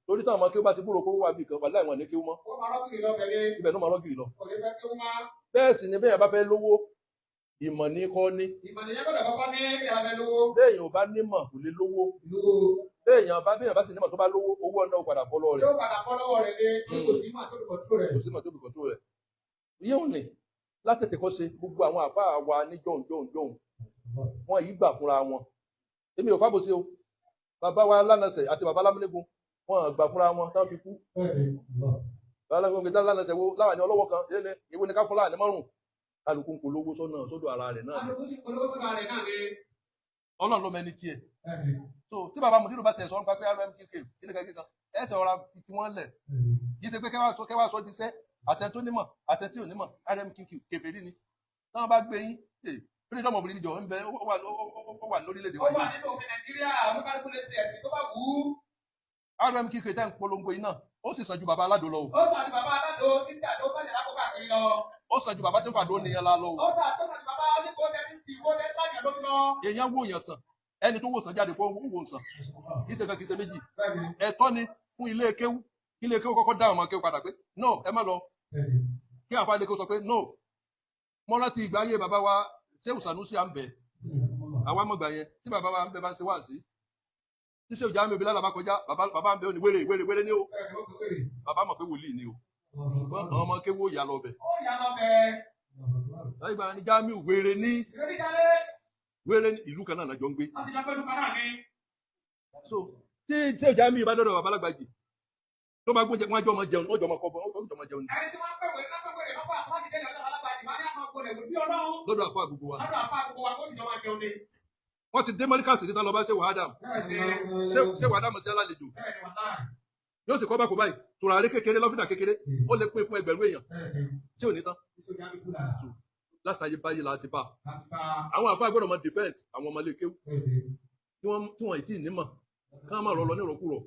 torí táwọn ọmọ kí ó bá ti kúrò kó wà bí kan wà láì wọn ní kí ó mọ́ ibẹ̀ náà máa rọ́gìrì lọ. bẹ́ẹ̀ sì ni bẹ́ẹ̀ bá fẹ́ lówó ìmọ̀ ní kọ́ ní. béèyàn ò bá nímọ̀ kò lè lówó. béèyàn bá sì nímọ̀ tó bá lówó owó ọ̀nà ò padà bọ́ lọ́wọ́ rẹ̀. kò sí mọ̀ tó bí kọ̀tún rẹ̀. yíò ní látètè kọ́ ṣe gbogbo àwọn àfáà wa ní jọ̀hún wọn yìí gbà fúnra wọn. èmi ò fábòsí o bàbá wa lánàṣẹ àti bàbá lámúlégún wọn gbà fúnra wọn táwọn fi kú. bàbá lánàṣẹ wo láwàní ọlọ́wọ́ kan ìwé ni ká fún láàní márùn kálukú ń polówó sọ́dọ̀ ara rẹ̀ náà. ọlọ́run ló mẹni tiẹ̀. so tí bàbá mùdírù bá tẹ̀ sọ́run pa pé rmqk kíníkan ẹsẹ̀ ọ̀ra fi wọ́n lẹ̀ kì í ṣe pé kẹwàá sọ jíṣẹ́ àtẹ tó nímọ̀ àtẹ tí ò nímọ̀ rmqk kèfèrí ni táwọn bá gbé yín freedom of religion ń bẹ ó wà lórílẹ̀-èdè wa yìí. ó wà nínú òfin nàìjíríà olúkálùkù lè ṣe ẹ̀sìn tó bá wù ú. rmqk tẹ́ ń polongo yìí náà ó sì sàn ju bàbá aládò lọ. ó sàn ju bàbá aládò tí ń dàdó sàjà lákòókò àkiri lọ. ó sàn ju bàbá tí ń fàdó nìyẹn la lọ. ó sàn ju bàbá oníkó tẹ́tí ti wó tẹ́tí láyàn lórí lọ. èèyàn wò yàn sàn ẹni tó wò sàn jáde kó wò sàn kì í ṣe kan kì í ṣe méjì. ẹ̀tọ́ ni fún ilé kéwú ilé kéwú kọ́kọ́ dá ọmọ kéwú padà pé no ẹ má lọ kí àfa ilé kéwú sọ pé no mo rántí ìgbà ayé bàbá wa ṣé Sanusi à ń bẹ àwa mọ̀gbà yẹn tí bàbá wa ń bẹ bá ń ṣe wá sí tí ṣé òjá mi òbí lálàbá kọjá bàbá ń bẹ ó ní wéré ní o bàbá mọ̀ pé wòlíì ni o ṣùgbọ́n àwọn ọmọ kéwú yà lọ bẹ̀. láyé ìgbà ni Jamiu wéré ní ìlú kan náà jọ ń gbé. so tí ṣé òjá mi bá dọ́dọ̀ bàbá lágbàjì tó bá gbóúnjẹ wọn jọ ọmọ jẹun ọjọ́ ọmọ kọ́ bọ́ ọjọ́ ọmọ jẹun. ẹni tí wọ́n pẹ̀wé lọ́fà wọ́n sì dé lọ́dọ̀ alágbàjì máa ní àwọn ọkọ rẹ̀ bí ọlọ́run. lọ́dọ̀ àfọ àgbègbè wa. lọ́dọ̀ àfọ àgbègbè wa kó sì jọ máa jẹun ni. wọ́n ti dé mọ́líkà sí níta lọ bá ṣe wàhádàm. ṣé wàhádàm sí alálejò. yóò sì kọ́ bá kó báyìí tùràrí kékeré lọ́fíìdà kékeré ó lè pín fún ẹgbẹ̀rún èèyàn tí ò ní tán. látàyè báyìí la ti bá. àwọn àfọ àgbọ̀dọ̀ mọ defend àwọn ọmọ ilé kéwù tí wọ́n ì tí ì nímọ̀ ká má lọ ní ìrọ̀kúrọ̀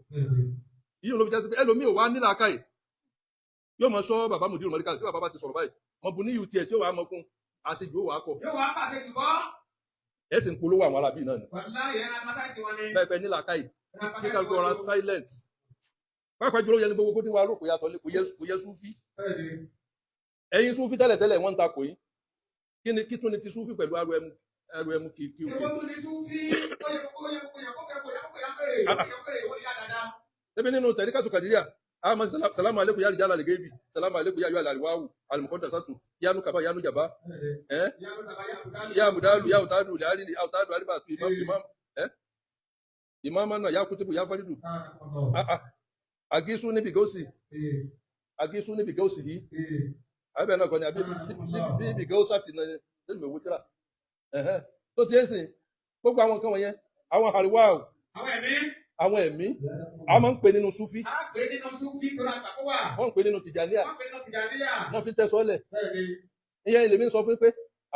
yíò ló fi jẹ́ sí pé ẹlòmíì ò wá nílà káyì yóò mọ sọ bàbá mùdírù mọ́líkà tí bàbá bá ti sọ̀rọ̀ báyìí mọ bu ní ut ẹ̀ tí ó wà á mọkún àṣejù ó wà á kọ. yóò wá pàṣẹ jù bọ́. ẹ sì ń polówó àwọn arábí náà ni. bẹ́ẹ̀ bẹ́ẹ̀ nílà káyì kíkà tó ra silent. pápá jùlọ yẹn ní gbogbo kó tí wàá rò kó yàtọ̀ kò yẹ súfí. ẹ̀yin súfí tẹ́lẹ̀tẹ́lẹ̀ wọ́n ń takò yín kí tún ni ti súfí pẹ̀lú ẹrù ẹmu kí o. èwo tún ni súfí ebi nínú tẹ̀ríkàtù kàdíríà àmọ́ salamu aleykum ya rijala al-ghaibi salamu aleykum ya ayyuhal arwahu al-muqaddasatu yanu kaba yanu jaba ya mudalu ya utadu ali utadu alibatu imam na ya kutubu ya faridu agisu ni bigosi hi abe na koni abi bigosa ti na me wutira tó ti ẹ̀sìn gbogbo àwọn kan wọ̀nyẹn àwọn arwahu àwọn ẹ̀mí a máa ń pè nínú súfí wọ́n ń pè nínú tìjàníyà wọ́n fi tẹ́sọ́lẹ̀ ìyẹn ilé mi sọ fún pé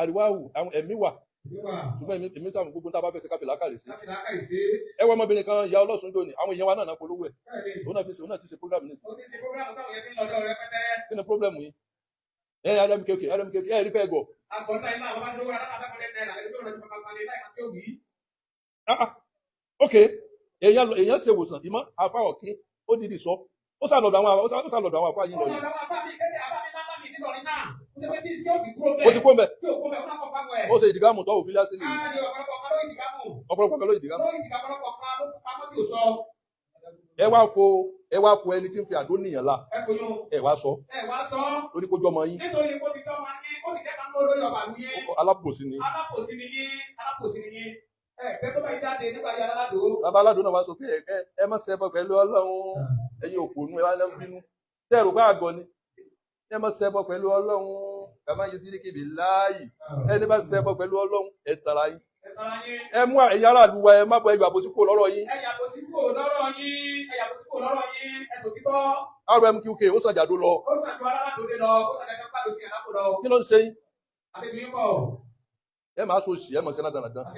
àríwáwù àwọn ẹ̀mí wà ṣùgbọ́n èmi sáwọn gbogbo tá a bá fẹ́ ṣe káfíńlá kàlẹ̀ sí ẹ wọ ọmọbìnrin kan ìyá ọlọ́sùn jò ní àwọn èèyàn wa náà náà polówó ẹ̀ òun náà ti ṣe program ní sí kí ni problem yìí ẹ rmkk ẹ rí fẹ́ gọ̀ ok èèyàn ṣe wòsàn ìmọ̀ àfa ọ̀kín ó dìdì sọ ó sàlọ̀dọ̀ àwọn àfa yìí lọ yìí. ó ti kó mbẹ ó ṣe ìdìgámù tó òfin lásìlè ọ̀pọ̀lọpọ̀ kan ló ìdìgámù. ẹ wá fo ẹni tí ń fi àdó nìyàn la ẹ wá sọ torí kó jọmọ yín alábòsí ni. Bàbá aládùn náà wá sọ pé ẹ má ṣẹbọ pẹ̀lú Ọlọ́run ẹ̀yin òpònú ẹ wá lọ bínú tẹrù bá àgọ ni ẹ má ṣẹbọ pẹ̀lú Ọlọ́run kàmá yìí sí kíbi láàyè ẹni bá ṣẹbọ pẹ̀lú Ọlọ́run ẹ tara yín ẹ mú ẹ̀yà aráàlú wa ẹ má bọ ẹgbàá bòsíkò lọ́rọ̀ yín. rmqk ó sàjàdó lọ. kí ló ń ṣe yín. ẹ máa so ṣì ẹ mọ̀ sí náà dáradára.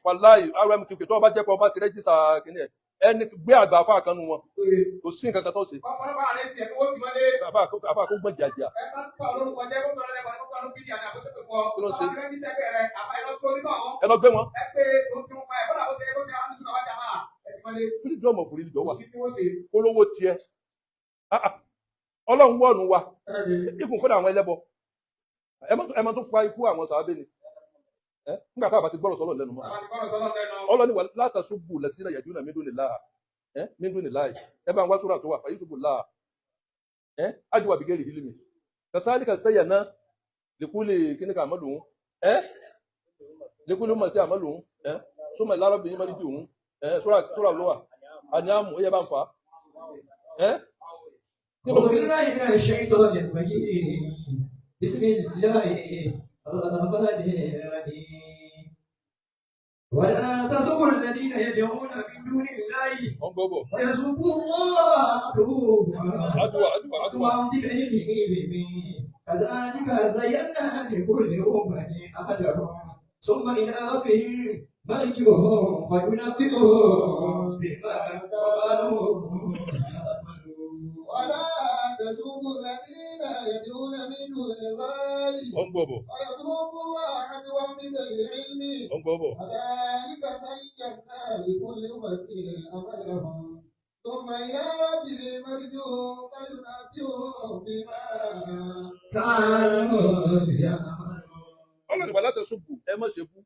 wàláì rmqk tó bá jẹ́ pé ọba ti rẹ́jísà kìíní ẹ̀ ẹni gbé àgbà afá kan nu wọn kò sí nǹkan kan tó ṣe. afá kó gbọ́n jàjà. kí ló ń ṣe. ẹ lọ gbé wọn. freedom of religion wà olówó tiẹ̀ ọlọ́run wọ̀nù wa ìfún kódà àwọn ẹlẹ́bọ ẹmọ tó fa ikú àwọn sàábé ni nígbà táwọn bá ti gbọ́rọ̀ sọ́lọ̀ lẹ́nu mọ́ ọlọ́ni wà látàṣubù lẹ́sìn yàjúnà mídúnìláì ẹ bá ń wá sóra tó wà fàyíṣubù láà ájúwà bìgẹ́rì hílìmì kàsáàlì kàsẹ́yà náà lèkúlè kíníkà àmọ́lùún lèkúlè mọ̀ tí àmọ́lùún súnmọ̀ ìlárọ̀bìnrin mọ́rí bí òun sóra lówà àníàmù ó yẹ bá ń fa بسم الله الرحمن الرحيم ولا تسبوا الذين يدعون من دون الله ويسبوا الله عدوا بغيرهم كذلك زينا لكل أمة أملهم ثم إلى ربهم مرجعهم فينبئهم بما كانوا ولا تسبوا الذين يدعون من دون الله ويسبوا الله عدوا بغير علم كذلك زينا لكل أمة عملهم ثم إلى ربهم مرجعهم فينبئهم بما كانوا يعملون. ọlọ́run wà látàṣubù ẹ má ṣe bú.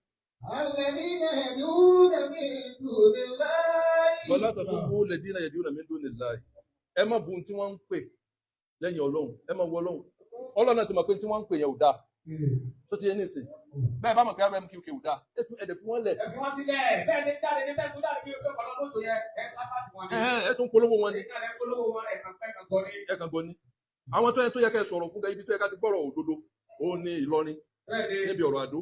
الذين يدعون من دون الله. ولا تسبوا الذين يدعون من دون الله. ẹ má bu tí wọ́n ń pè lẹ́yìn ọlọ́run ẹ má wọ ọlọ́run náà ti mọ̀ pé tí wọ́n ń pè yẹn ò dáa tó ti yẹ ní ìsìn bẹ́ẹ̀ bá mọ̀ pé RMQK ò dáa ẹ̀dẹ̀ fún wọn lẹ̀. ẹ fi wọn sílẹ̀ bẹ́ẹ̀ ṣe jáde ní bẹ́ẹ̀ tó jáde bí o pé ọ̀pọ̀lọpọ̀ mọ́tò yẹn ẹ sáfà tí wọ́n ní. ẹ tún polówó wọn ni. ẹ polówó wọn ẹ kàn gbọ́ ni. àwọn tó yẹ kẹ́ sọ̀rọ̀ fún ibi tó yẹ ká ti gbọ́rọ̀ òdodo òun ní Ìlọrin níbi ọ̀rọ̀ àdó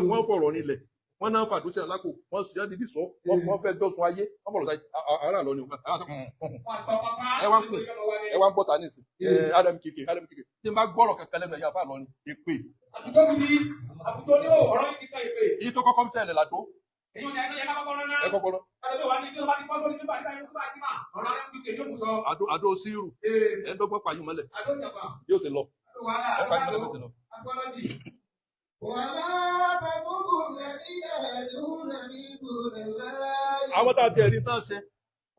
wọ́n fọ̀rọ̀ nílẹ̀ wọ́n náà fàdó sí àlákò wọ́n sì jáde bí sọ wọ́n fẹ́ dọ́sun ayé wọ́n bọ̀rọ̀ sáyé ara lọ ni ẹ wá ń bọ́ta ní ìsìn RMQK tí n bá gbọ́rọ̀ kankan lẹ́nu ẹ̀yà fáà lọ ni èpè. àtúntò ní ọ̀rọ̀ yìí ti ká èpè. èyí tó kọ́kọ́ ń tẹ̀lé làdó. èyí ò ní ẹgbẹ́ yẹn bá kọ́kọ́ rán. ẹ kọ́kọ́ rán. Àdó síìrù ẹ̀ẹ́dọ́gbọ́n pààyàn mọ́lẹ̀ yóò sì lọ ẹ pààyàn mọ́lẹ̀ yóò sì lọ. Àwọn tá a tẹ̀ ẹ̀rí tán ṣe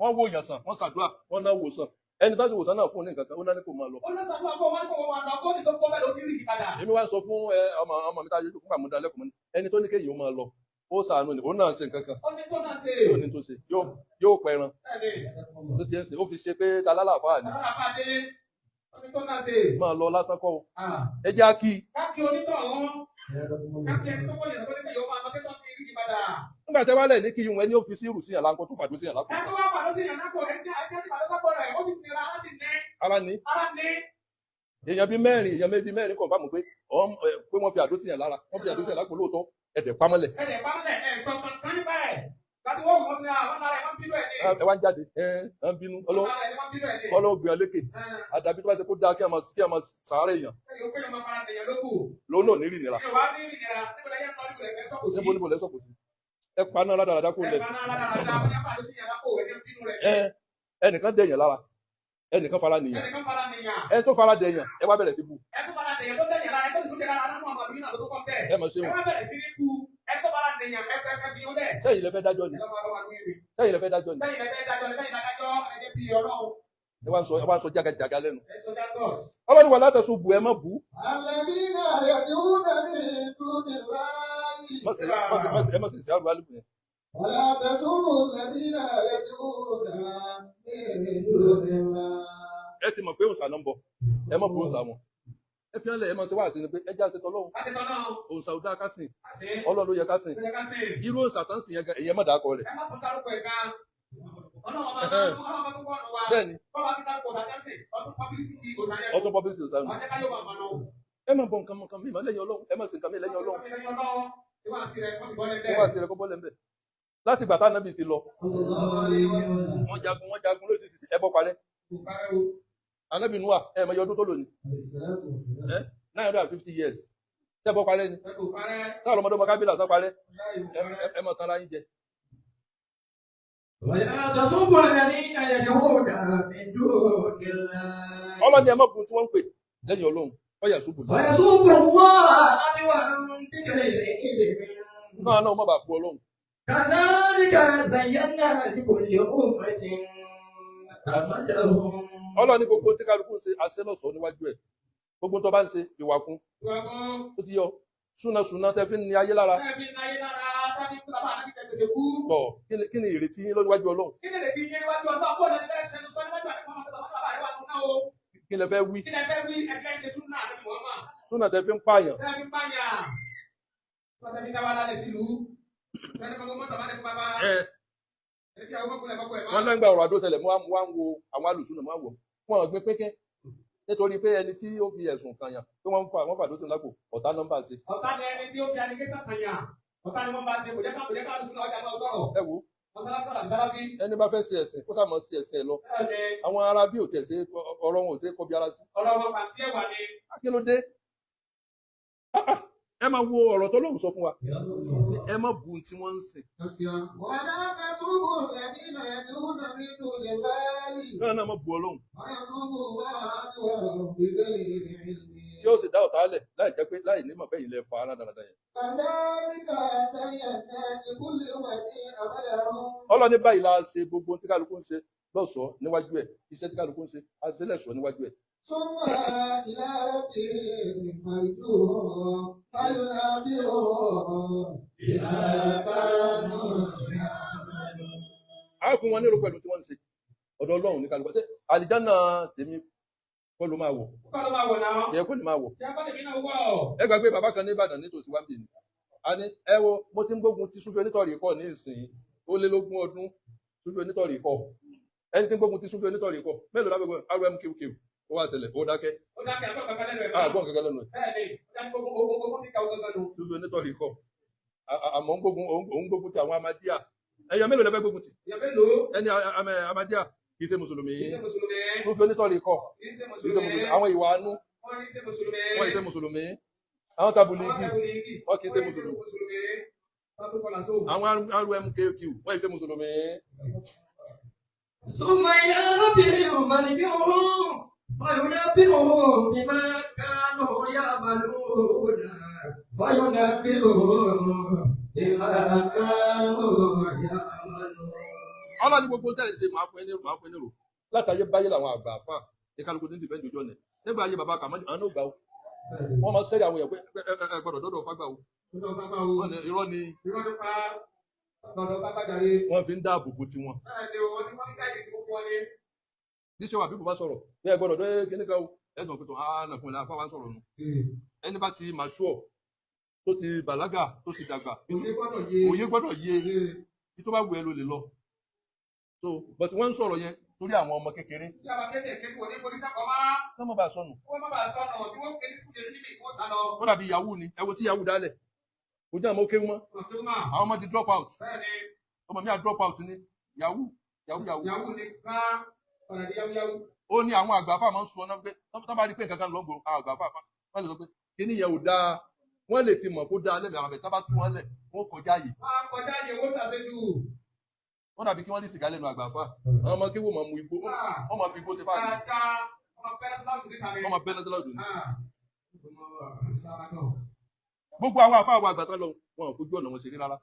wọ́n wo èèyàn sàn wọ́n ṣàdúrà wọ́n náà wò sàn ẹni tá a ti wò sàn náà fún ní nǹkan kan ó náà ní kò máa lọ. Èmi wá sọ fún ọmọ mi tá a yẹ kó àmúdá lẹ́kùn mọ́ ẹni tó ní kéèyàn ó máa lọ ó ṣàánú ni òun náà ṣe nǹkan kan yóò ní tó ṣe yóò pẹran tó ti ń sè ó fi ṣe pé ta lálàáfáà ni máa lọ lásán kọ́ o ẹ jẹ́ kí. Nígbà tí wọ́n lẹ̀ ní kí yun ẹni ó fi sí ìrù sí yàn láńkó tó fàdó sí yàn lápò. Ara ní. Èèyàn bíi mẹ́rin kàn bá mọ̀ pé wọ́n fi àdó sí yàn lára wọ́n fi àdó sí yàn lápò lóòótọ́ ẹ̀dẹ̀ pamọ́lẹ̀. Ẹ wá ń jáde ẹ ń bínú ọlọ́ọ̀gbìn alékè àdàbí tó bá ṣe kó dáa kí a máa sàárẹ̀ èèyàn lóun náà nírì nira níbo lẹ́sọ̀ kò sí ẹ paná ládàradà kó lẹ̀ ẹnìkan dẹ̀yàn lára ẹnìkan fara nìyàn ẹ tó fara dẹ̀yàn ẹ wá bẹ̀rẹ̀ sí bú ẹ mọ̀ ṣe wọn. Sẹ́yìn lẹ fẹ́ dájọ́ ni. Ẹ wá ń sọ jágajàga lẹ́nu. Ọlọ́run wà látẹ̀sùn bù ẹ mọ́ bù. Ẹ mọ̀ sí ìsìn àrùn alùpùpù yẹn. Ẹ ti mọ̀ pé òòsà náà ń bọ̀. Ẹ mọ̀ bù òòsà wọn. Ẹ fi hàn lẹ̀ ẹ máa ṣe wá sí ni pé ẹ já ṣe tọ́lọ́run. Òòsà ò dáa ká sìn. Ọlọ́run ló yẹ ká sìn. Irú òòsà tán sìn yẹn gan èyí ẹ má dàá kọ rẹ̀. Bẹ́ẹ̀ni. Ọtún publicity òòsà nù. Ẹ máa bọ nǹkan mi lẹ́yìn Ọlọ́run. Ẹ máa ṣe nǹkan mi lẹ́yìn Ọlọ́run. Ṣé wàá sí rẹ kó bọ́lẹ̀ ń bẹ̀? Láti ìgbà tá Ànábì ti lọ. Wọ́n jagun lóṣìṣì ẹbọ parẹ́. Ànábì Núà ẹ mọ̀ iye ọdún tó lò ní. 950 years. Ṣé ẹbọ parẹ́ ni? Sáà lọ́mọdé ọmọ Kábílà sọ parẹ́. Ẹ mọ̀ tán ara yín jẹ. Ọlọ́ni ẹ mọ̀ bùn tí wọ́n ń pè lẹ́yìn Ọlọ́run. Ọyà ṣubú. Náà mọ̀ bá bu Ọlọ́run. كذلك زينا لكل أمة عملهم. Ọlọ́run ní gbogbo tí kálukú ń ṣe àṣẹ lọ́sọ̀ọ́ níwájú ẹ̀. Gbogbo tó bá ń ṣe ìwà kún. Ó ti yọ. Súnà tẹ́ fi ń ní ayé lára. Tọ̀ kí ni ìrètí yín lọ́wájú Ọlọ́run? Kí lẹ fẹ́ wí? Súnà tẹ́ fi ń pààyàn. Wọ́n lẹ́gbàá ọ̀rọ̀ àdó ṣẹlẹ̀ wọ́n wá ń wo àwọn alùsùnà máa wọ̀. Wọ́n gbé pékẹ́ nítorí pé ẹni tí ó fi ẹ̀sùn kàn yàn pé wọ́n fàdó sí lápò ọ̀tá nọ́mbà ṣe. Ọ̀tá ni ẹni tí ó fi allegation kàn yàn. Ọ̀tá ni wọ́n bá ṣe kò jẹ́ ká alùsùnà ọjà náà sọ̀rọ̀. Ẹ wo ẹni bá fẹ́ ṣe ẹ̀sìn kó sàmọ́ sí ẹ̀sìn ẹ̀ lọ. Àwọn ará bí ò tẹ̀ ṣe ọ̀rọ̀ wọn ò ṣe kọbi ara sí. Ọ̀rọ̀ wọn pàtí ẹ̀wà ni. Kí ló dé? Ẹ máa wo ọ̀rọ̀ tó lóhùn sọ fún wa. Ẹ má bu tí wọ́n ń sìn. ولا تسبوا الذين يدعون من دون الله Náà má bu Ọlọ́run. ويسبوا الله عدوا بغير علم Yóò sì dá ọ̀tá lẹ̀ láì jẹ́ pé láì nímọ̀ bẹ́yìn lẹ fa ara dáradára yẹn. كذلك زينا لكل أمة عملهم. Ọlọ́run ní báyìí la ṣe gbogbo tí kálukú ń ṣe lọ́ṣọ̀ọ́ níwájú ẹ̀. Iṣẹ́ tí kálukú ń ṣe a ṣe lẹ́ṣọ̀ọ́ níwájú ẹ̀. ثم إلى ربهم مرجعهم فينبئهم بما كانوا يعملون. A fún wọn nírò pẹ̀lú tí wọ́n ń ṣe. Ọ̀dọ̀ Ọlọ́run ní kálukú. Ṣé àlìjánnà tèmi kọ́ ló máa wọ̀? Kọ́ ló máa wọ̀ náà. Ṣé kò ní máa wọ̀? Ṣé akọ́lẹ̀ mi náà wọ̀? Ẹ gbàgbé bàbá kan ní Ìbàdàn nítòsí wá bì ní. A ní ẹ wo mo ti ń gbógun ti Súfì onítọ̀rí kọ́ ní ìsìn ó lé lógún ọdún Súfì onítọ̀rí kọ́. Ẹni tí ń gbógun ti Súfì onítọ̀rí kọ́ mélòó lábẹ́gbẹ́ RMQQ ó wá ṣẹlẹ̀ ó dákẹ́. Ó dákẹ́ àgbọ̀n kankan lẹ́nu ẹ̀. Àgbọ̀n kankan lẹ́nu ẹ̀. Bẹ́ẹ̀ni, ó dákẹ́ gbogbo ti ka ogun gangan. Súfì onítọ̀rí kọ́. Àmọ́ òun gbógun ti àwọn Amadíà. Ẹ̀yàn mélòó lẹ́fẹ́ gbógun ti? Ìyá mélòó? Ẹni Amadíà kì í ṣe Mùsùlùmí. Kì í ṣe Mùsùlùmí. Súfì onítọ̀rí kọ́. Kì í ṣe Kì í ṣe Mùsùlùmí. Mùsùlùmí. Àwọn ìwà àánú. Wọ́n kì í ṣe Mùsùlùmí. Wọ́n kì í ṣe Mùsùlùmí. Àwọn Tabuligi. Wọ́n Wọ́n kì í ṣe Mùsùlùmí. Wọ́n tó kọlà sóhùn. Àwọn RMQQ wọ́n kì í ṣe Mùsùlùmí. ثم إلى ربهم مرجعهم فينبئهم بما كانوا يعملون فينبئهم بما كانوا يعملون. Ọlọ́run ní gbogbo tẹ́lẹ̀ ṣe máa fún ẹni rò látàyé báyé làwọn àgbà àfà ìkálukú ní dìbẹ́ǹdì ojú ọ̀nà nígbà ayé bàbá kàmọ́dé àwọn náà gbà ó wọ́n máa sẹ́rí àwọn èèyàn pé ẹ gbọ́dọ̀ dọ́dọ̀ fágbà ó wọ́n ní irọ́ ni wọ́n fi ń dáàbò bo tiwọn. Bíṣọ̀ wà bíbọ̀ bá sọ̀rọ̀ bí ẹ gbọ́dọ̀ dé kíní kan ẹ̀sùn pé tó nàkùn ilẹ̀ afáwá sọ̀rọ̀ nù. Ẹni bá ti mature tó ti bàlágà tó ti dàgbà òye gbọ́dọ̀ yé bí tó bá wù ẹ́ ló lè lọ. So but wọ́n ń sọ̀rọ̀ yẹn torí àwọn ọmọ kékeré. Kọ́ mọ́ bá sọnù. Wọ́n dàbí yahoo ni ẹ wo tí yahoo dálẹ̀. Kò jẹ́ àmọ́ kéwú mọ́. Àwọn ọmọ di drop out. Ọmọ mi à drop out ni yahoo. Ó ní àwọn àgbàfà máa ń sọ ọ́nà pé tó bá rí pé nǹkan kan lọ́gbọ̀n àwọn àgbàfà wọ́n lè sọ pé kíní yẹn ò dáa. Wọ́n lè ti mọ̀ kó dáa lẹ́mìí àwọn àbẹ̀ tó bá tú wọn lẹ̀ wọ́n kọjá yìí. Wọ́n dàbí kí wọ́n lè sìgá lẹ́nu àgbàfà. Àwọn ọmọ kéwò máa mu igbó. Wọ́n máa fi igbó ṣe fáàlì. Wọ́n máa bẹ́ẹ̀ lọ́sẹ̀ lọ́dún. Gbogbo àwọn àfáà àwọn àgbà tán lọ wọn ò fojú ọ̀nà wọn ṣeré rárá.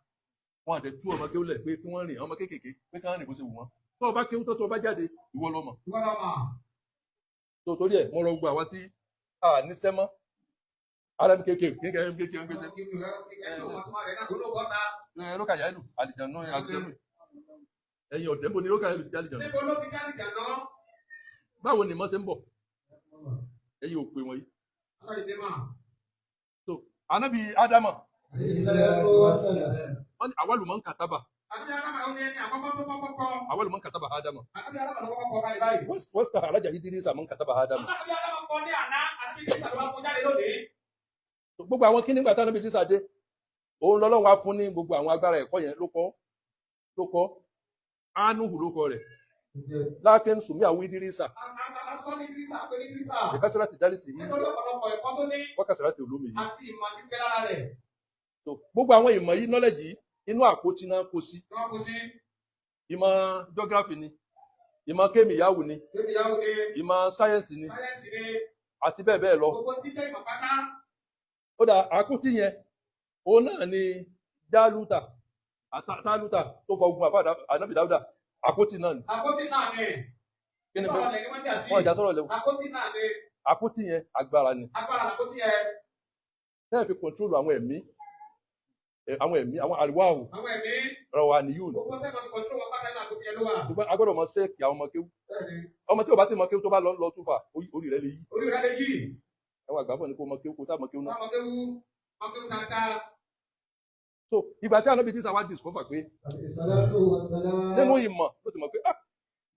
Wọn àdẹ tú ọmọ kéwò lẹ̀ pé kí wọ́n rìn ọmọ kéékèèké pé kí wọ́n rìn bó ṣe wù wọ́n. Tó o bá kéwò tó o bá jáde ìwọ lọ mọ̀. Tó torí ẹ̀ mo rọ gbogbo àwọn tí a ní sẹ́mọ́. RMKK lókà yà ìlú àlìjànú àgbẹ̀mù ẹ̀yìn ọ̀dẹ́ bó ni lókà ìlú ti àlìjànú. Báwo ni mọ́ ṣe ń bọ̀ ẹ̀yìn òpè wọ̀nyí. So Ànábì Ádámà wọ́n ní àwálù mọ́ ń kàtàbà àwálù mọ́ ń kàtàbà Ádámà wọ́n sì àrájà Ídírísà mọ́ ń kàtàbà Ádámà. Gbogbo àwọn kí nígbà tí Ànábì Ídírísà dé òun lọ́lọ́run wá fún ní gbogbo àwọn agbára ẹ̀kọ́ yẹn ló kọ́ Ánuhù ló kọ rẹ̀ lákín sùnmí àwọn Ídírísà ìkásílá ti dálì sí yìí wákàsílá ti olómi yìí. Gbogbo àwọn ìmọ̀ yìí nọ́lẹ̀jì inú àpótí náà kó sí ìmọ̀ geography ni ìmọ̀ kémìyàwó ni ìmọ̀ sáyẹ́ǹsì ni àti bẹ́ẹ̀ bẹ́ẹ̀ lọ. Ó dà àkútí yẹn òun náà ni Jálútà Tálútà tó fa ogun àfa ànábì Dáúdà àpótí náà ni. Àpótí náà ni. Kí ni Sọ̀rọ̀ lẹ́yìn wọ́n jà sí. wọ́n ìjà sọ̀rọ̀ lẹ́wọ̀. Àpótí náà ni. Àpótí yẹn agbára ni. Agbára àpótí yẹn. Tẹ́ẹ̀ fi kọ̀ntrólù àwọn ẹ̀mí àwọn àríwáhù Àwọn ẹ̀mí. rọwà níyù nù. Gbogbo tẹ́ẹ̀ máa fi kọ̀ntró wọn pátá náà àpótí yẹn ló wà. Ṣùgbọ́n a gbọ́dọ̀ mọ sẹ́ẹ̀kì àwọn ọmọ kéwú. Bẹ́ẹ̀ni. Ọmọ tí ò bá ti mọ kéwú tó bá lọ túfà orí rẹ̀ lè yí. Orí rẹ̀ lè yí. Àwọn àgbàfọ̀ ni kó mọ kéwú kó sá mọ kéwú náà. Ọmọ kéwú dáadáa. So ìgbà tí ànábì Ìsá wá discover pé nínú ìmọ̀ ló ti mọ̀ pé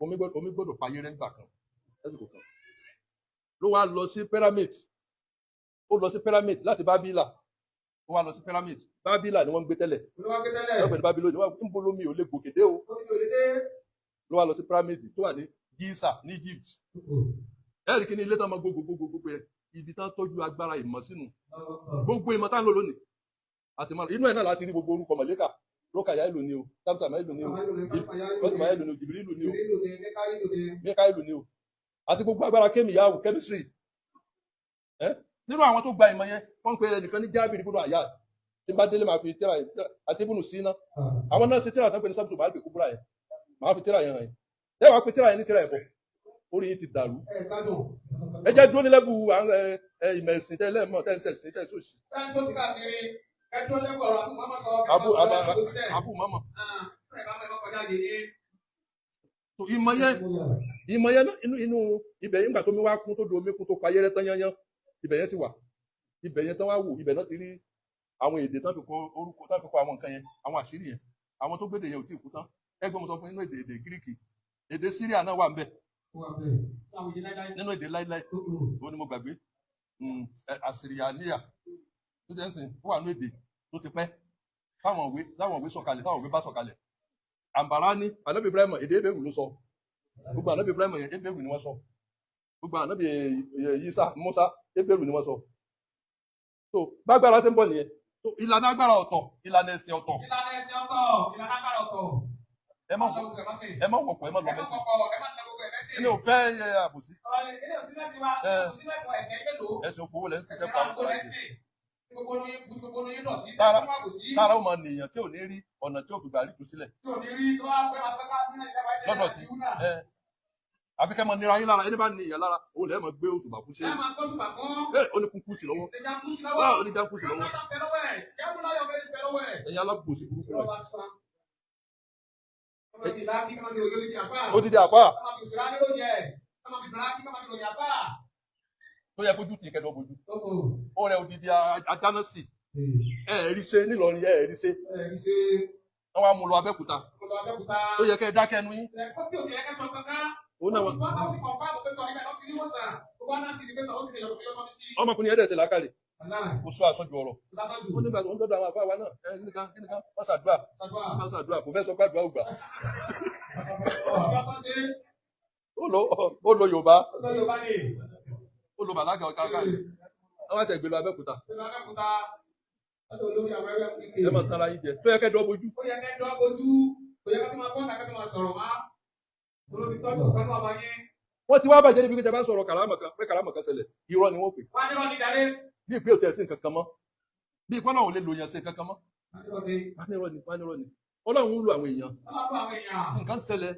omi gbọ́dọ̀ fàyè rẹ̀ nígbà kan lásìkò kan. Ló wá lọ sí pyramid. Ó lọ sí pyramid láti Bábílà. Ó wá lọ sí pyramid. Bábílà ni wọ́n ń gbé tẹ́lẹ̀. Lọ́pẹ̀ ní Bábílónì wọ́n ń bolo mi ò lè gòkè dé o. Ló wá lọ sí pyramid tó wà ní Giza ní Egypt. Ẹ̀rì kí ni ilé tán máa gbogbo yẹn ibi tán tọ́jú agbára ìmọ̀ sínú. Gbogbo ìmọ̀ tá ń lò lónìí. Àti máa inú ẹ̀ náà láti rí gbogbo orúkọ mọ̀lẹ́kà. Rókàyà ìlú ni o, Sámsàmà ìlú ni o, Lọ́sìmà ìlú ni o, Jìbìrì ìlú ni o, Mẹ́ká ìlú ni o. Àti gbogbo agbára kémìyàwó, chemistry. Nínú àwọn tó gba ìmọ̀ yẹn, wọ́n ń pe ẹnìkan ní Jábìrì ibùdó àyà. Tí n bá délé máa fi tíra yẹn àti ibùdó sí iná. Àwọn náà ṣe tíra tán pé ní Sámsù máa fi kúbúrà yẹn. Máa fi tíra yẹn hàn yẹn. Ẹ wàá pe tíra yẹn ní tíra ẹ̀kọ́. Orí yìí ti dàrú. Ẹ jẹ́ dúró nílẹ́bù ìmọ̀ ẹ̀sìn tẹ́lẹ̀ mọ̀ tẹ́ǹsẹ̀sìn tẹ́ǹsọ̀sì. Abu mama. So ìmọ̀ yẹn inú ibẹ̀ yẹn nígbà tó mi wá kún tó do omi kún tó pa ayẹrẹ tán yányán ibẹ̀ yẹn ti wà ibẹ̀ yẹn tán wá wò ibẹ̀ náà ti rí àwọn èdè tán fi kọ orúkọ tán fi kọ àwọn nǹkan yẹn àwọn àṣírí yẹn àwọn tó gbédè yẹn ò tí ì kú tán ẹgbẹ́ mo sọ fún inú èdè gíríkì èdè síríà náà wà ńbẹ̀ nínú èdè láíláí ó ní mo gbàgbé àsìríàníyà tó jẹ́ ń sìn ó wà nínú èdè tó ti pẹ́ táwọn òwe sọ̀kalẹ̀ táwọn òwe bá sọ̀kalẹ̀ àǹbàrá ní ànábì Ibrahim èdè ebèrú ló sọ gbogbo ànábì Ibrahim yẹn ebèrú ni wọ́n sọ gbogbo ànábì Isa Musa ebèrú ni wọ́n sọ so bágbára ṣe ń bọ̀ nìyẹn so ìlànà agbára ọ̀tọ̀ ìlànà ẹ̀sìn ọ̀tọ̀ ìlànà agbára ọ̀tọ̀ ẹ má wọ̀pọ̀ ẹ má lọ mẹ́sìn ẹni ò fẹ́ àbòsí ẹ̀sìn òfowó lẹ́ ń ṣiṣẹ́ pàápàá tára ó máa nìyàn tí ò ní rí ọ̀nà tí ò fi gbà rí tu sílẹ̀ lọ́dọ̀ tí àfi kẹ́ mọ nira yín lára ẹni bá ní ìyàn lára òun lẹ́ẹ̀ mọ̀ gbé òṣùbà fún ṣé ó ní kúkú sí lọ́wọ́ ó ní jákú sí lọ́wọ́ ẹ̀yin alábòsí burúkú rẹ̀ ó dídí àfà tó yẹ kójú tì kẹ́dọ̀ bójú ó rẹ odidi ajánásì ẹ̀ẹ́rí ṣe nílọrin ẹ̀ẹ́rí ṣe wọ́n wá mú lọ Abẹ́òkúta tó yẹ kẹ́ dákẹ́ nu yín ó náà wọn. Ọmọkùnrin yẹn dẹ̀ ṣe lákàlẹ̀ kó sọ àsọjù ọ̀rọ̀ ó nígbà tó ń dọ́dọ̀ àwọn afáwa náà nìkan wọ́n ṣàdúrà kò fẹ́ sọ gbàdúrà ògbà ó lo Yorùbá ó lo bàlágà ọ̀tá káàkiri wọ́n wá ṣe gbé lọ Abẹ́òkúta ẹ máa tara yín jẹ tó yẹ kẹ́ dọ́ bójú. Ó yẹ kẹ́ dọ́ bójú kò yẹ kẹ́ máa gbọ́ tàbí máa sọ̀rọ̀ wá. Wọ́n ti wá bàjẹ́ níbi kíjà bá ń sọ̀rọ̀ kàrámà kan ṣẹlẹ̀ irọ́ ni wọ́n pè. Bí ìpé òtẹ́ sí nǹkan kan mọ́ bí ìpọ́n náà ò lè lo yàn sí nǹkan kan mọ́. Wánirọ́ ni Ọlọ́run ń lo àwọn èèyàn nǹkan ṣẹlẹ̀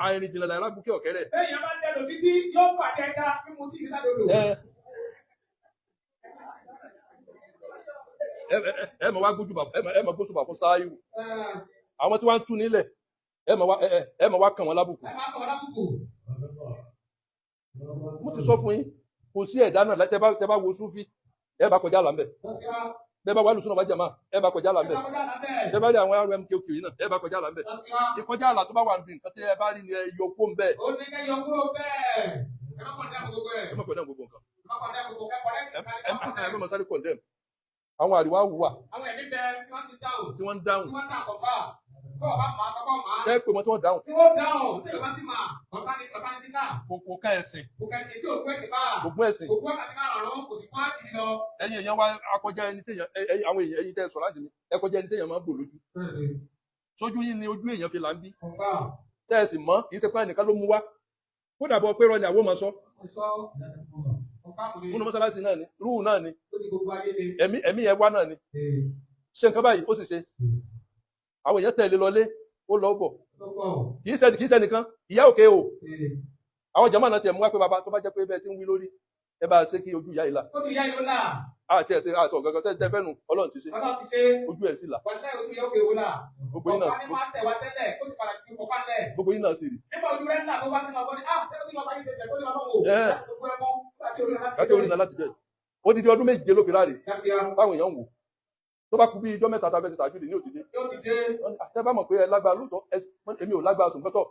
àìrìn jìnnà láìra bukẹ́ ọ̀kẹ́rẹ́. Èèyàn bá ń dẹ̀dọ̀ títí yóò pàdé ẹja tí mo ti ní sádòdò. Ẹ mọ̀ wá gbóṣùbà fún sáyù àwọn tí wọ́n ń tú nílẹ̀ ẹ máa wá kàn wọ́n lábùkù. Mo ti sọ fún yín kò sí ẹ̀dá náà tẹ́ bá wo Súfì ẹ bá kọjá là ń bẹ̀. Bẹ́ẹ̀ bá wà lùsùn náà bá jàmá ẹ bá kọjá là ń bẹ̀. Bẹ́ẹ̀ bá rí àwọn RMKK yìí náà ẹ bá kọjá là ń bẹ̀. Ìkọjá àlà tó bá wà níbi nǹkan tí ẹ bá rí ni ẹ yọ kó ń bẹ̀. Ó ní kẹ́ yọ kúrò bẹ́ẹ̀. Ẹ má kọ̀dá gbogbo ẹ̀. Ẹ má kọ̀dá gbogbo nǹkan. Ẹ má sáré condemn. Àwọn àríwá wà. Àwọn ẹ̀mí bẹ tí wọ́n sì dáhùn. Tí wọ́n ń dáhùn. Tí wọ́n dáhùn kọ̀fà. Kọ́ ọ̀bá máa sọ́kọ́ máa. Ẹ pè wọ́n tí wọ́n dáhùn. Tí wọ́n dáhùn tí Yorùbá sì máa bàbá ní sí náà. Kò ká ẹ̀sìn. Kò ká ẹ̀sìn tí òkú ẹ̀sìn bá. Ògùn ẹ̀sìn. Òkú ẹ̀sìn máa rọrùn kò sì kún àti lọ. Ẹ̀yin èèyàn wa akọjá ẹni téèyàn àwọn èèyàn ẹ̀yin tẹ́ sọ láti mi ẹ kọjá ẹni téèyàn máa ń bò lójú. Sójú yín ni ojú èèyàn fi là ń bí. Tẹ́ ẹ sì mọ̀ kì í ṣe pé ẹnìkan ló mú wá. Kódà bọ́ pé rọ ni àwọn máa sọ. Múnú mọ́sálásí náà ni rúù náà ni ẹ̀mí ẹ̀ wá náà ni ṣe nǹkan báyìí ó sì ṣe àwọn èèyàn tẹ̀lé lọlé ó lọ bọ̀ Lọ́pọ̀. kì í sẹ́nìkan ìyá òkè o àwọn jàmáà náà tiẹ̀ mú wá pé bàbá tó bá jẹ́ pé bẹ́ẹ̀ ti ń wí lórí ẹ bá ṣe kí ojú ìyá yìí là Ó ti yá ìlú náà. àti ẹ̀sìn àṣọ gangan tẹ́ fẹ́ nu ọlọ́run ti ṣe Ọlọ́run ti ṣe. ojú ẹ̀ sì là Wọ̀lẹ́ ojú yẹ òkè wò náà. gbogbo yín náà Ọ̀pá ní máa ń tẹ̀ wá tẹ́lẹ̀, ó sì padà ju ọ̀pá lẹ̀. gbogbo yín náà sì rí Nígbà ojú rẹ̀ ńlá tó bá sínú ọgbọ́n ni, ṣé ó ti lọ bá yín ṣe tẹ̀ kó ní ọlọ́run wò? Ẹ́. Láti gbogbo ẹ̀mọ́, láti orí náà láti orí náà láti bẹ́ẹ̀ odidi ọdún méje ló fi ráre Yàtìyà. táwọn èèyàn ń wò tó bá kú bí ijọ́ mẹ́ta tá a fẹ́ ṣe tàjúdì ní òtítẹ́ Yóò ti dé. ẹ bá mọ̀ pé ẹ lágbára lóòótọ́ èmi ò lágbára sùn pẹ́tọ̀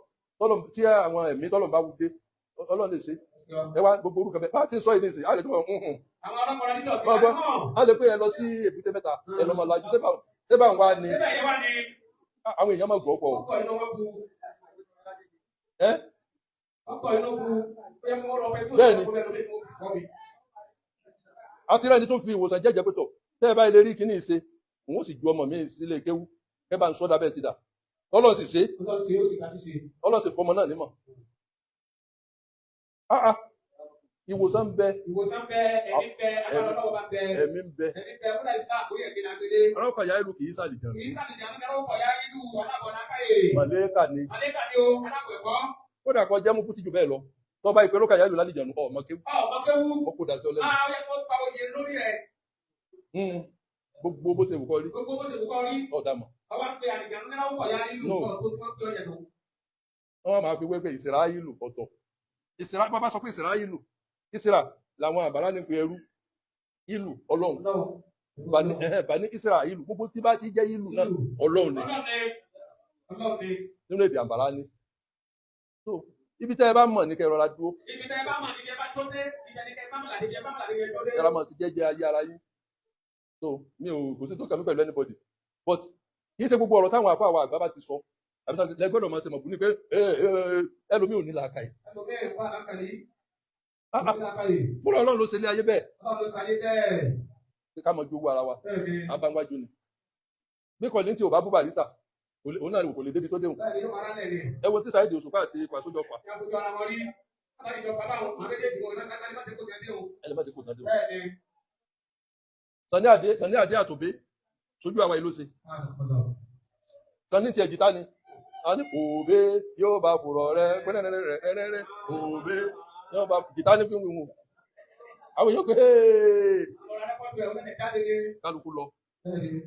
tí àwọn ẹ̀mí tọ́lọ̀ bá wù dé ọlọ́run lè ṣe ẹ wá gbogbo orúkọ bẹ́ẹ̀ bá ti sọ èdè sí àlè tó wọ̀ Àwọn ọlọ́pàá nílò sí Bọ́ọ̀bọ́. náà. á lè pé ẹ lọ sí èbúté mẹ́ta ẹ lọ́mọ lajú ṣé bá ń wá ni Síbẹ̀ yẹn wá ní àwọn èèyàn máa gbọ́ pọ̀ ọkọ̀ inú wọn bu. ẹ́ Ọkọ̀ inú bu. Ó yẹ kí wọ́n lọ fẹ́ tó Bẹ́ẹ̀ni. ìṣẹ́ lórí mú fi fọ́ mi. àti rẹ́ni tó fi ìwòsàn jẹ́jẹ́ pé tọ̀ tẹ́ ẹ bá ilé rí kíní ìṣe òun ó sì ju ọmọ mi sílé kéwú ẹ bá ń sọ́dá bẹ́ẹ̀ ti dà ọlọ́run sì ṣe Ó lọ sí ó sì ká sí ṣe. ọlọ́run sì fọmọ náà nímọ̀ ìwòsàn ń bẹ Ìwòsàn bẹ, ẹ̀mí bẹ, agbára ọlọ́wọ́ bá bẹ. ẹ̀mí ń bẹ Ẹ̀mí bẹ, fúnra ìsìlá àkórí ẹ̀mí náà gbélé. ọlọ́kọ̀ ìyá ìlú kì í sàlìjàn Kì í sàlìjà ní ẹ̀rọ ọkọ̀ ya nínú alábọ̀dá káyè. màlẹ́kà ni Àlékà ni o, alábọ̀ ẹ̀kọ́. kódà kan jẹ́ mú fún tìjú bẹ́ẹ̀ lọ tọ́ba ìpè lókà ìyá ìlú lálìjàn ọmọ kéwú Ọmọ kéwú. ó kó dàsí ọlẹ́nu Ó yẹ kó pa oyè lórí ẹ̀. gbogbo bó ṣe wù kọ́ rí Gbogbo bó ṣe wù kọ́ rí. ọ̀dà mọ̀ Ọwọ́ pe àlìjà ní ẹ̀rọ ọkọ̀ ya nínú No. ọkọ̀ tó ti wọ́n pé ọ̀yẹ̀ lọ. wọ́n máa fi wé pé ìsirá ìlú ọ̀tọ̀ ìsirá bàbá sọ pé ìsirá ìlú ìsirá làwọn àbálá ní pé ẹrú ìlú ọlọ́run bani ìsirá ìlú gbogbo tí bá ti jẹ́ ìlú náà ọlọ́run ni Ọlọ́run ni. nínú èdè àbálá ni so ibi tẹ́ ẹ bá mọ̀ ní kẹ́ ẹ rọra dúró Ibi tẹ́ ẹ bá mọ̀ ní kẹ́ bá tó dé, ìjẹ́ ní kẹ́ bá mọ̀ làdé, bá mọ̀ làdé kẹ́ tó dé. ẹ ra mọ̀ sí jẹ́jẹ́ ayé ara yín so mi ò kò sí tó kàn mí pẹ̀lú anybody but kì í ṣe gbogbo ọ̀rọ̀ táwọn afọ àwọn àgbà bá ti sọ àbí táwọn lẹgbẹ́dọ̀ máa ṣe mọ̀ bù ní pé ẹlòmíì ò ní làákàyè Ẹlòmíràn wà lákàlẹ̀. Ah, ah. Lákàlẹ̀. fúnra ọlọ́run ló ṣe ní ayé bẹ́ẹ̀ Ọlọ́run ló sàyé bẹ́ẹ̀. pé ká mọ ju owó ara wa Bẹ́ẹ̀ ni. abáwájú ni bí kò ní tí ò bá bú Barrister òun náà kò lè débi tó déhùn Bẹ́ẹ̀ ni yóò máa rálẹ̀ ni. ẹ wo tí Saheed Òṣùpá àti Pàṣójọ fà Ní àfojú ara wọn rí. Aláì jọ fàlà àwọn méjèèjì wọn láti má ti kó sí ẹdí o. ẹ lè má dé kò náà déhùn Bẹ́ẹ̀ ni. Sani Adé Àtòbé sójú àwa ìlú ṣe Sani tiẹ̀ jìtá ni a ní òbé yóò bá fòrọ̀ rẹ pẹ́rẹ́rẹ́rẹ́ òbé yóò bá jìtá ní fíìmù mu àwọn èèyàn pé Ọ̀rọ̀ rẹ́pọ̀tù ẹ̀ wọ́n ti jáde ní. kálukú lọ Bẹ́ẹ̀ ni.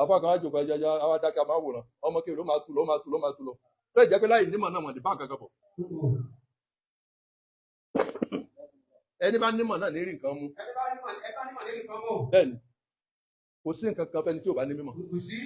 àfa kan á jòkó ẹja àwa dákẹ́ àmọ́ àwòrán ọmọ kí ló máa tu lọ bẹ́ẹ̀ jẹ́ pé láì nímọ̀ náà mọ̀ ní báńkì kankan bọ̀ ẹni bá nímọ̀ náà ní rí nǹkan mú Ẹni bá ní màlẹ́ nìkan mọ̀. bẹ́ẹ̀ ni kò sí nǹkan kan fẹ́ni tí ò bá ní mímọ̀ Kò sí.